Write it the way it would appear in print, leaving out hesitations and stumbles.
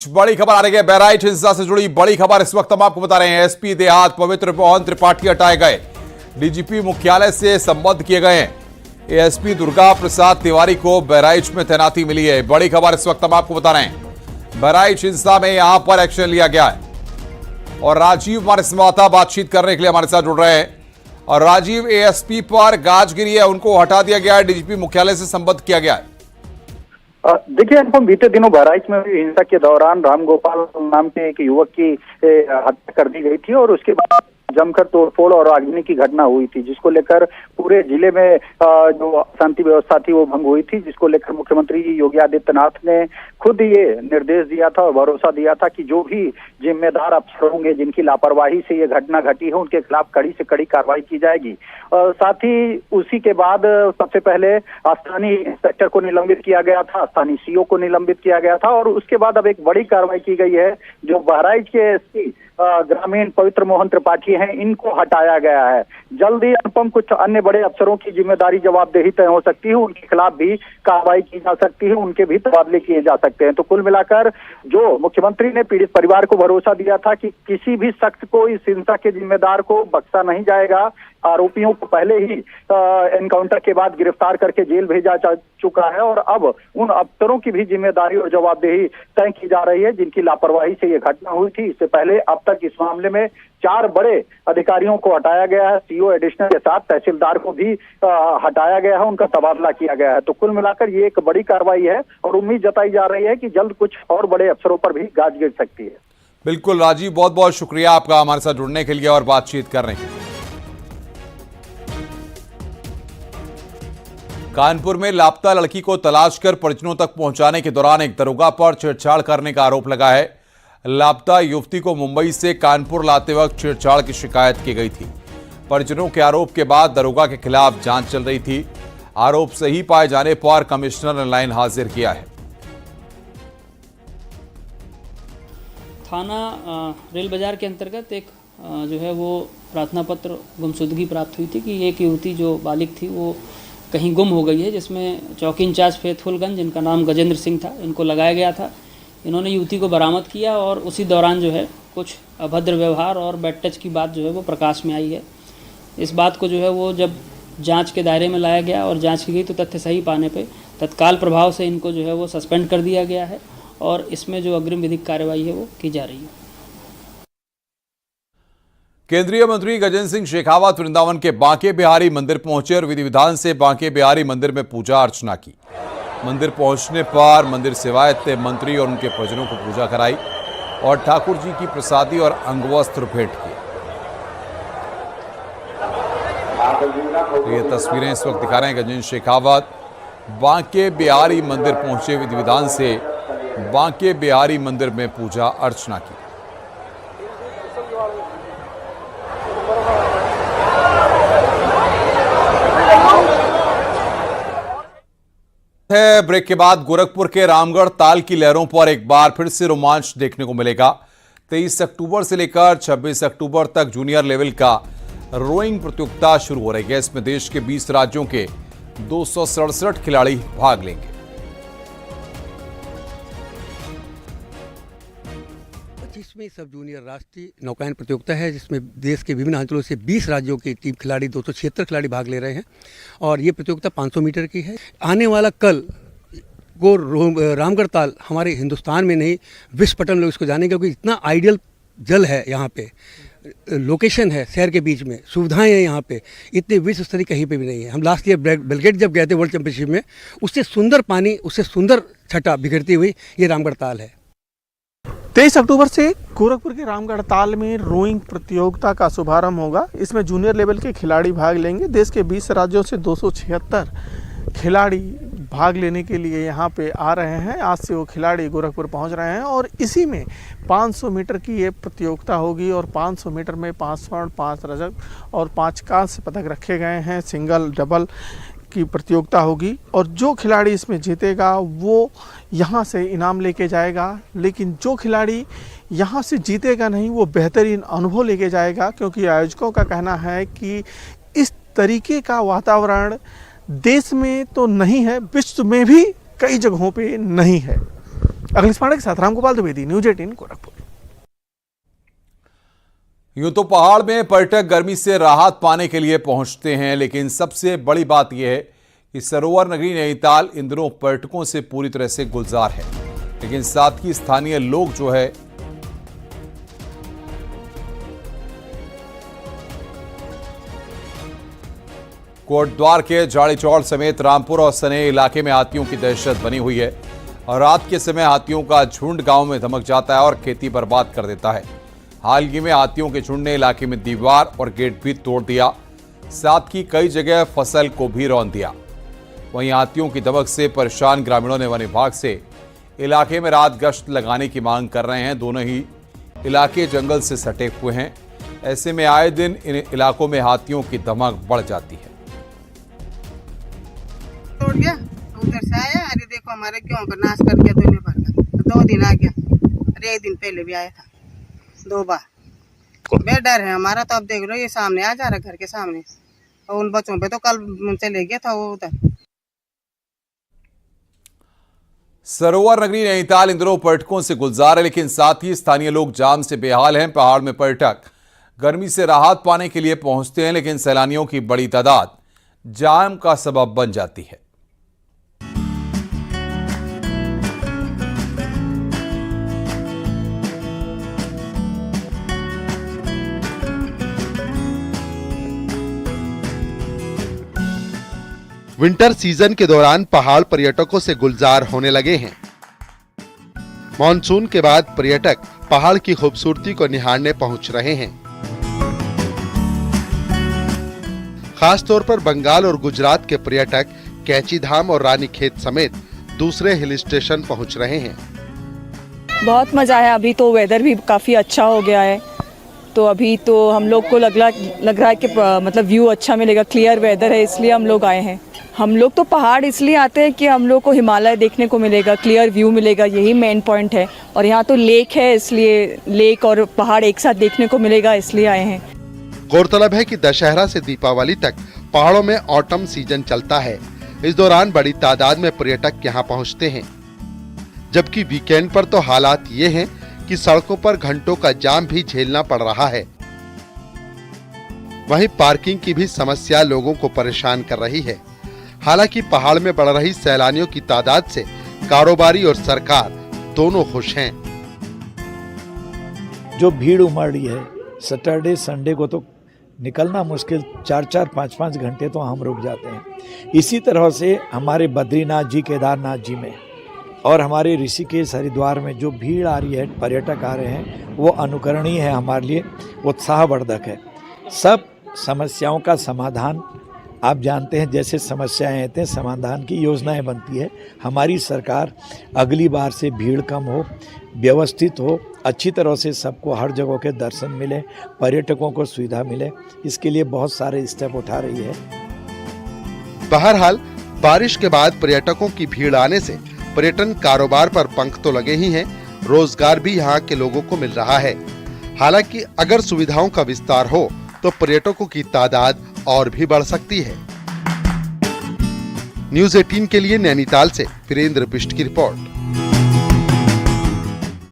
बड़ी खबर आ रही है बहराइच हिंसा से जुड़ी बड़ी खबर इस वक्त हम आपको बता रहे हैं। एसपी देहात पवित्र मोहन त्रिपाठी हटाए गए, डीजीपी मुख्यालय से संबद्ध किए गए हैं। एएसपी दुर्गा प्रसाद तिवारी को बहराइच में तैनाती मिली है। बड़ी खबर इस वक्त हम आपको बता रहे हैं। बहराइच हिंसा में यहां पर एक्शन लिया गया है और राजीव हमारे संवाददाता बातचीत करने के लिए हमारे साथ जुड़ रहे हैं। और राजीव, एएसपी पर गाज गिरी है, उनको हटा दिया गया है, डीजीपी मुख्यालय से संबद्ध किया गया है। देखिए अनुपम, बीते दिनों बहराइच में हुई हिंसा के दौरान रामगोपाल नाम के एक युवक की हत्या कर दी गई थी और उसके बाद जमकर तोड़फोड़ और आगजनी की घटना हुई थी, जिसको लेकर पूरे जिले में जो शांति व्यवस्था थी वो भंग हुई थी, जिसको लेकर मुख्यमंत्री योगी आदित्यनाथ ने खुद ये निर्देश दिया था और भरोसा दिया था कि जो भी जिम्मेदार अफसर होंगे जिनकी लापरवाही से ये घटना घटी है उनके खिलाफ कड़ी से कड़ी कार्रवाई की जाएगी। साथ ही उसी के बाद सबसे पहले स्थानीय इंस्पेक्टर को निलंबित किया गया था, स्थानीय सीओ को निलंबित किया गया था और उसके बाद अब एक बड़ी कार्रवाई की गई है। जो बहराइच के एसपी ग्रामीण पवित्र मोहन त्रिपाठी हैं, इनको हटाया गया है। जल्दी अनुपम कुछ अन्य बड़े अफसरों की जिम्मेदारी जवाबदेही तय हो सकती है, उनके खिलाफ भी कार्रवाई की जा सकती है, उनके भी तबादले किए जा सकते हैं। तो कुल मिलाकर जो मुख्यमंत्री ने पीड़ित परिवार को भरोसा दिया था कि किसी भी शख्स को इस हिंसा के जिम्मेदार को बख्शा नहीं जाएगा, आरोपियों को पहले ही एनकाउंटर के बाद गिरफ्तार करके जेल भेजा जा चुका है और अब उन अफसरों की भी जिम्मेदारी और जवाबदेही तय की जा रही है जिनकी लापरवाही से ये घटना हुई थी। इससे पहले अब तक इस मामले में 4 बड़े अधिकारियों को हटाया गया है, सीओ एडिशनल के साथ तहसीलदार को भी हटाया गया है, उनका तबादला किया गया है। तो कुल मिलाकर ये एक बड़ी कार्रवाई है और उम्मीद जताई जा रही है कि जल्द कुछ और बड़े अफसरों पर भी गाज गिर सकती है। बिल्कुल राजीव, बहुत बहुत शुक्रिया आपका हमारे साथ जुड़ने के लिए और बातचीत करने के लिए। कानपुर में लापता लड़की को तलाश कर परिजनों तक पहुंचाने के दौरान एक दरोगा पर छेड़छाड़ करने का आरोप लगा है। लापता युवती को मुंबई से कानपुर लाते वक्त छेड़छाड़ की शिकायत की गई थी। परिजनों के आरोप के बाद दरोगा के खिलाफ जांच चल रही थी। आरोप सही पाए जाने पर कमिश्नर ने लाइन हाजिर किया है। थाना रेल बाजार के अंतर्गत एक जो है वो प्रार्थना पत्र गुमशुदगी प्राप्त हुई थी कि एक युवती जो बालिग थी वो कहीं गुम हो गई है, जिसमें चौकी इंचार्ज फैथफुलगंज, जिनका नाम गजेंद्र सिंह था, इनको लगाया गया था। इन्होंने युवती को बरामद किया और उसी दौरान जो है कुछ अभद्र व्यवहार और बैड टच की बात जो है वो प्रकाश में आई है। इस बात को जो है वो जब जांच के दायरे में लाया गया और जांच की गई तो तथ्य सही पाने पे तत्काल प्रभाव से इनको जो है वो सस्पेंड कर दिया गया है और इसमें जो अग्रिम विधिक कार्रवाई है वो की जा रही है। केंद्रीय मंत्री गजेंद्र सिंह शेखावत वृंदावन के बांके बिहारी मंदिर पहुंचे और विधि विधान से बांके बिहारी मंदिर में पूजा अर्चना की। मंदिर पहुंचने पर मंदिर सेवायत ने मंत्री और उनके परिजनों को पूजा कराई और ठाकुर जी की प्रसादी और अंगवस्त्र भेंट किए। तो ये तस्वीरें इस वक्त दिखा रहे हैं। गजेंद्र शेखावत बांके बिहारी मंदिर पहुंचे, विधि विधान से बांके बिहारी मंदिर में पूजा अर्चना की। ब्रेक के बाद गोरखपुर के रामगढ़ ताल की लहरों पर एक बार फिर से रोमांच देखने को मिलेगा। 23 अक्टूबर से लेकर 26 अक्टूबर तक जूनियर लेवल का रोइंग प्रतियोगिता शुरू हो रही है। इसमें देश के 20 राज्यों के 267 खिलाड़ी भाग लेंगे। 25वीं सब जूनियर राष्ट्रीय नौकायन प्रतियोगिता है, जिसमें देश के विभिन्न अंचलों से 20 राज्यों के टीम खिलाड़ी 276 खिलाड़ी भाग ले रहे हैं और ये प्रतियोगिता 500 मीटर की है। आने वाला कल को रामगढ़ ताल हमारे हिंदुस्तान में नहीं विश्व पटल में लोग इसको जानेंगे, क्योंकि इतना आइडियल जल है यहाँ पे, लोकेशन है शहर के बीच में, सुविधाएं हैं यहाँ पे, इतने विश्व स्तरीय कहीं पे भी नहीं है। हम लास्ट ईयर बेलगेट जब गए थे वर्ल्ड चैंपियनशिप में, उससे सुंदर पानी, उससे सुंदर छटा बिखरती हुई ये रामगढ़ ताल है। 23 अक्टूबर से गोरखपुर के रामगढ़ ताल में रोइंग प्रतियोगिता का शुभारंभ होगा। इसमें जूनियर लेवल के खिलाड़ी भाग लेंगे। देश के 20 राज्यों से 276 खिलाड़ी भाग लेने के लिए यहाँ पे आ रहे हैं। आज से वो खिलाड़ी गोरखपुर पहुँच रहे हैं और इसी में 500 मीटर की ये प्रतियोगिता होगी और 500 मीटर में 5 स्वर्ण, 5 रजत और 5 कांस्य पदक रखे गए हैं। सिंगल डबल की प्रतियोगिता होगी और जो खिलाड़ी इसमें जीतेगा वो यहाँ से इनाम लेके जाएगा, लेकिन जो खिलाड़ी यहाँ से जीतेगा नहीं वो बेहतरीन अनुभव लेके जाएगा, क्योंकि आयोजकों का कहना है कि इस तरीके का वातावरण देश में तो नहीं है, विश्व में भी कई जगहों पे नहीं है। अखिलेश पांडे के साथ रामगोपाल द्विवेदी, न्यूज 18 गोरखपुर। यूं तो पहाड़ में पर्यटक गर्मी से राहत पाने के लिए पहुंचते हैं, लेकिन सबसे बड़ी बात यह है कि सरोवर नगरी नैनीताल इन दिनों पर्यटकों से पूरी तरह से गुलजार है। लेकिन साथ ही स्थानीय लोग जो है कोटद्वार के जाड़ी चौड़ समेत रामपुर और सने इलाके में हाथियों की दहशत बनी हुई है और रात के समय हाथियों का झुंड गांव में धमक जाता है और खेती बर्बाद कर देता है। हाल ही में हाथियों के झुंड ने इलाके में दीवार और गेट भी तोड़ दिया, साथ ही कई जगह फसल को भी रौंद दिया। वहीं हाथियों की धमक से परेशान ग्रामीणों ने वन विभाग से इलाके में रात गश्त लगाने की मांग कर रहे हैं। दोनों ही इलाके जंगल से सटे हुए हैं, ऐसे में आए दिन इन इलाकों में हाथियों की धमक बढ़ जाती है। तोड़ गया उधर से आया, अरे देखो हमारे गेहूं का नाश कर दिया दुनिया भर का। 2 दिन आ गया, अरे 1 दिन पहले भी आया था 2 बार। बे डर है हमारा, तो अब देख लो ये सामने आ जा रहा घर के सामने, और उन बच्चों पे तो कल चले गया था वो उधर। सरोवर नगरी नैनीताल इन दिनों पर्यटकों से गुलजार है, लेकिन साथ ही स्थानीय लोग जाम से बेहाल हैं। पहाड़ में पर्यटक गर्मी से राहत पाने के लिए पहुंचते हैं, लेकिन सैलानियों की बड़ी तादाद जाम का सबब बन जाती है। विंटर सीजन के दौरान पहाड़ पर्यटकों से गुलजार होने लगे हैं। मॉनसून के बाद पर्यटक पहाड़ की खूबसूरती को निहारने पहुंच रहे हैं। खासतौर पर बंगाल और गुजरात के पर्यटक कैची धाम और रानीखेत समेत दूसरे हिल स्टेशन पहुंच रहे हैं। बहुत मजा आया, अभी तो वेदर भी काफी अच्छा हो गया है, तो अभी तो हम लोग को लग रहा है कि मतलब व्यू अच्छा मिलेगा, क्लियर वेदर है, इसलिए हम लोग आए हैं। हम लोग तो पहाड़ इसलिए आते हैं कि हम लोग को हिमालय देखने को मिलेगा, क्लियर व्यू मिलेगा, यही मेन पॉइंट है। और यहाँ तो लेक है, इसलिए लेक और पहाड़ एक साथ देखने को मिलेगा, इसलिए आए हैं। गौरतलब है कि दशहरा से दीपावली तक पहाड़ों में ऑटम सीजन चलता है। इस दौरान बड़ी तादाद में पर्यटक यहाँ पहुँचते हैं, जबकि वीकेंड पर तो हालात ये हैं कि सड़कों पर घंटों का जाम भी झेलना पड़ रहा है। वहीं पार्किंग की भी समस्या लोगों को परेशान कर रही है। हालांकि पहाड़ में बढ़ रही सैलानियों की तादाद से कारोबारी और सरकार दोनों खुश हैं। जो भीड़ उमड़ रही है, सैटरडे संडे को तो निकलना मुश्किल, 4-4, 5-5 घंटे तो हम रुक जाते हैं। इसी तरह से हमारे बद्रीनाथ जी, केदारनाथ जी में और हमारे ऋषिकेश, हरिद्वार में जो भीड़ आ रही है, पर्यटक आ रहे हैं, वो अनुकरणीय है, हमारे लिए उत्साहवर्धक है। सब समस्याओं का समाधान, आप जानते हैं जैसे समस्याएं आते हैं समाधान की योजनाएं बनती है। हमारी सरकार अगली बार से भीड़ कम हो, व्यवस्थित हो, अच्छी तरह से सबको हर जगह के दर्शन मिले, पर्यटकों को सुविधा मिले, इसके लिए बहुत सारे स्टेप उठा रही है। बहरहाल बारिश के बाद पर्यटकों की भीड़ आने से पर्यटन कारोबार पर पंख तो लगे ही हैं, रोजगार भी यहाँ के लोगों को मिल रहा है। हालांकि अगर सुविधाओं का विस्तार हो तो पर्यटकों की तादाद और भी बढ़ सकती है। न्यूज 18 के लिए नैनीताल से वीरेंद्र बिष्ट की रिपोर्ट।